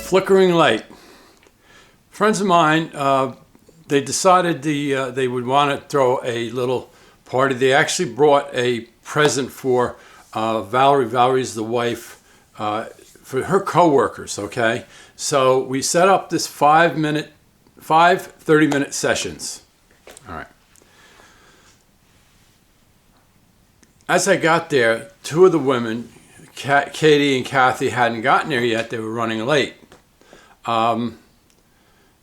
Flickering light. Friends of mine, they decided they would want to throw a little party. They actually brought a present for Valerie. Valerie's the wife, for her co-workers, okay? So we set up this 5 30-minute sessions. All right. As I got there, two of the women, Katie and Kathy, hadn't gotten there yet. They were running late.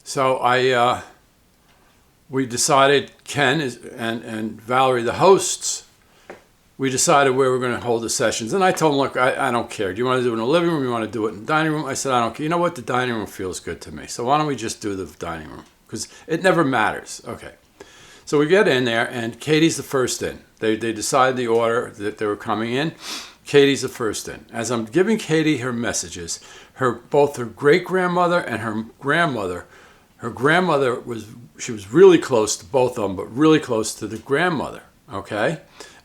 So we decided, Ken and Valerie, the hosts, we decided where we're going to hold the sessions. And I told them, look, I don't care. Do you want to do it in the living room? You want to do it in the dining room? I said, I don't care. You know what? The dining room feels good to me. So why don't we just do the dining room? Because it never matters. Okay. So we get in there, and Katie's the first in. They decided the order that they were coming in. Katie's the first in. As I'm giving Katie her messages, both her great-grandmother and her grandmother was really close to both of them, but really close to the grandmother, okay?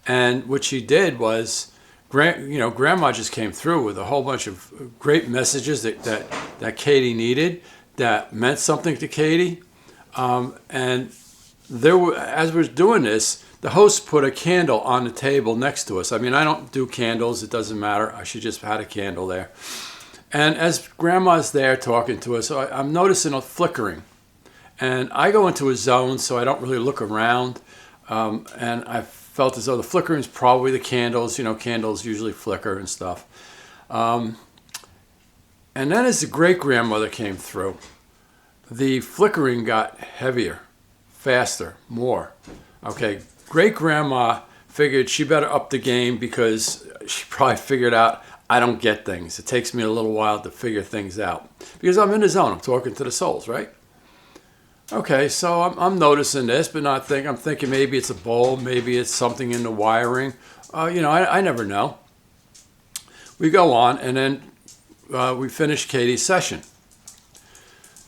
And what she did was, Grandma just came through with a whole bunch of great messages that Katie needed, that meant something to Katie. And as we're doing this, the host put a candle on the table next to us. I mean, I don't do candles. It doesn't matter. She just had a candle there. And as Grandma's there talking to us, I'm noticing a flickering. And I go into a zone, so I don't really look around. And I felt as though the flickering is probably the candles. Candles usually flicker and stuff. And then as the great-grandmother came through, the flickering got heavier, faster, more. Okay, great-grandma figured she better up the game because she probably figured out, I don't get things. It takes me a little while to figure things out because I'm in the zone. I'm talking to the souls, right? Okay, so I'm noticing this, but I'm thinking maybe it's a bulb, maybe it's something in the wiring. I never know. We go on, and then we finish Katie's session.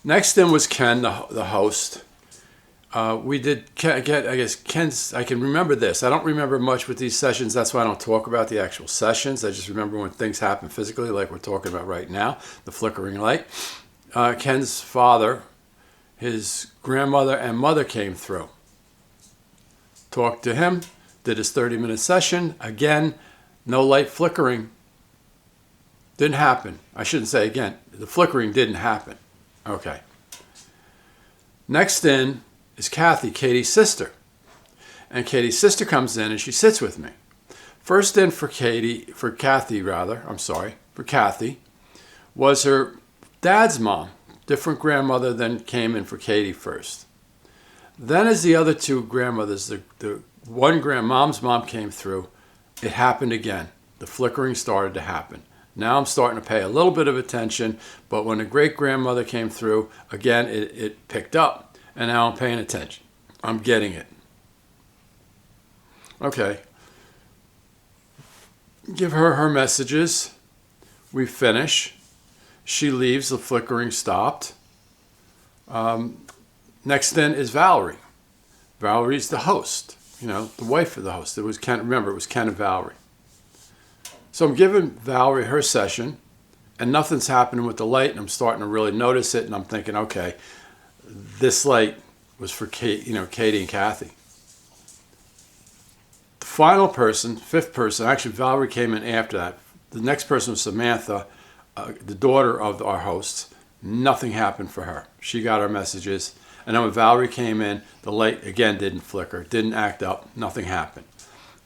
Next in was Ken, the host. We did, I guess Ken's, I can remember this. I don't remember much with these sessions. That's why I don't talk about the actual sessions. I just remember when things happen physically, like we're talking about right now, the flickering light. Ken's father, his grandmother and mother came through. Talked to him, did his 30-minute session. Again, no light flickering. Didn't happen. I shouldn't say again. The flickering didn't happen. Okay. Next in is Kathy, Katie's sister. And Katie's sister comes in and she sits with me. First in for Kathy, was her dad's mom, different grandmother than came in for Katie first. Then as the other two grandmothers, the one grandmom's mom came through, it happened again. The flickering started to happen. Now I'm starting to pay a little bit of attention, but when the great-grandmother came through, again, it picked up. And now I'm paying attention. I'm getting it. Okay. Give her messages. We finish. She leaves. The flickering stopped. Next then is Valerie. Valerie's the host. The wife of the host. It was Ken. Remember, it was Ken and Valerie. So I'm giving Valerie her session, and nothing's happening with the light, and I'm starting to really notice it, and I'm thinking, okay, this light was for Katie and Kathy. The final person, fifth person, actually Valerie came in after that. The next person was Samantha, the daughter of our hosts. Nothing happened for her. She got our messages. And then when Valerie came in, the light again didn't flicker, didn't act up, nothing happened.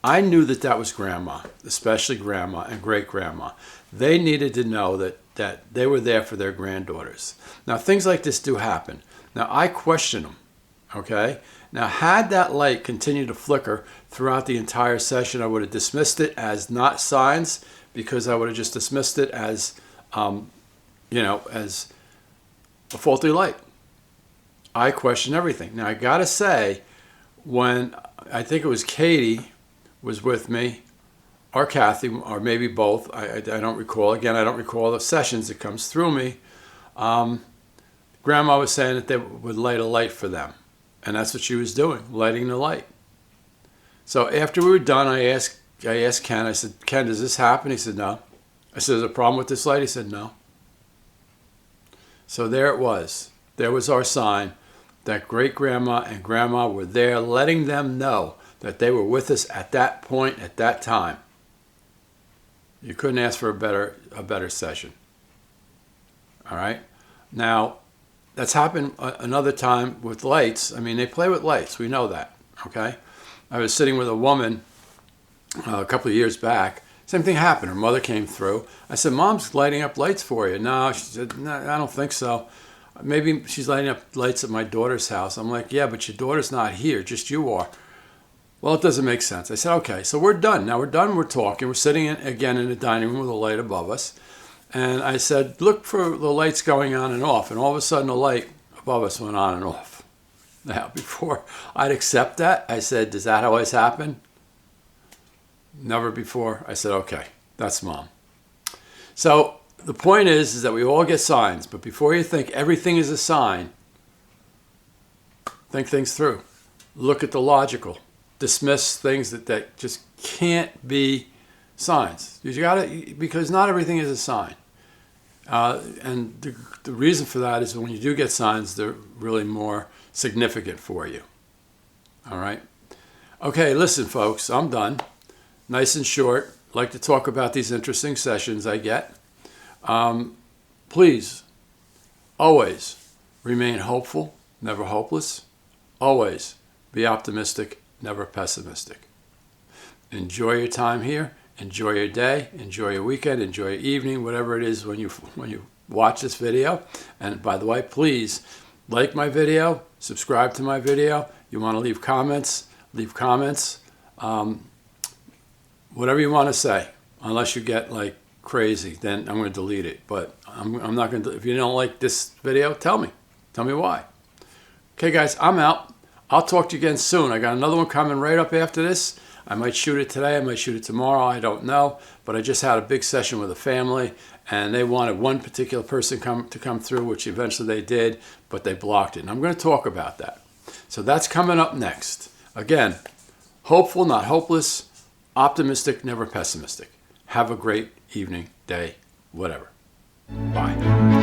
I knew that was Grandma, especially Grandma and great-grandma. They needed to know that they were there for their granddaughters. Now, things like this do happen. Now, I question them, okay? Now, had that light continued to flicker throughout the entire session, I would have dismissed it as not signs because I would have just dismissed it as, as a faulty light. I question everything. Now, I got to say, when I think it was Katie was with me, or Kathy, or maybe both, I don't recall. Again, I don't recall the sessions. It comes through me. Grandma was saying that they would light a light for them. And that's what she was doing, lighting the light. So after we were done, I asked Ken, I said, Ken, does this happen? He said, no. I said, is there a problem with this light? He said, no. So there it was. There was our sign that great-grandma and grandma were there, letting them know that they were with us at that point, at that time. You couldn't ask for a better session. All right? Now, that's happened another time with lights. I mean, they play with lights. We know that, okay? I was sitting with a woman a couple of years back. Same thing happened. Her mother came through. I said, Mom's lighting up lights for you. No, she said, no, I don't think so. Maybe she's lighting up lights at my daughter's house. I'm like, yeah, but your daughter's not here. Just you are. Well, it doesn't make sense. I said, okay, so we're done. Now we're done. We're talking. We're sitting again in the dining room with a light above us. And I said, look for the lights going on and off. And all of a sudden, the light above us went on and off. Now, before I'd accept that, I said, does that always happen? Never before. I said, okay, that's Mom. So the point is that we all get signs. But before you think everything is a sign, think things through. Look at the logical. Dismiss things that just can't be signs. You gotta, because not everything is a sign. And the reason for that is when you do get signs, they're really more significant for you. All right? Okay, listen, folks, I'm done. Nice and short. Like to talk about these interesting sessions I get. Please, always remain hopeful, never hopeless. Always be optimistic, never pessimistic. Enjoy your time here. Enjoy your day. Enjoy your weekend. Enjoy your evening, whatever it is when you watch this video. And by the way, please like my video, subscribe to my video. You want to leave comments, leave comments. Whatever you want to say, unless you get like crazy, then I'm going to delete it. But I'm not going to. If you don't like this video, tell me. Tell me why. Okay, guys, I'm out. I'll talk to you again soon. I got another one coming right up after this. I might shoot it today. I might shoot it tomorrow. I don't know. But I just had a big session with a family, and they wanted one particular person to come through, which eventually they did, but they blocked it. And I'm going to talk about that. So that's coming up next. Again, hopeful, not hopeless. Optimistic, never pessimistic. Have a great evening, day, whatever. Bye.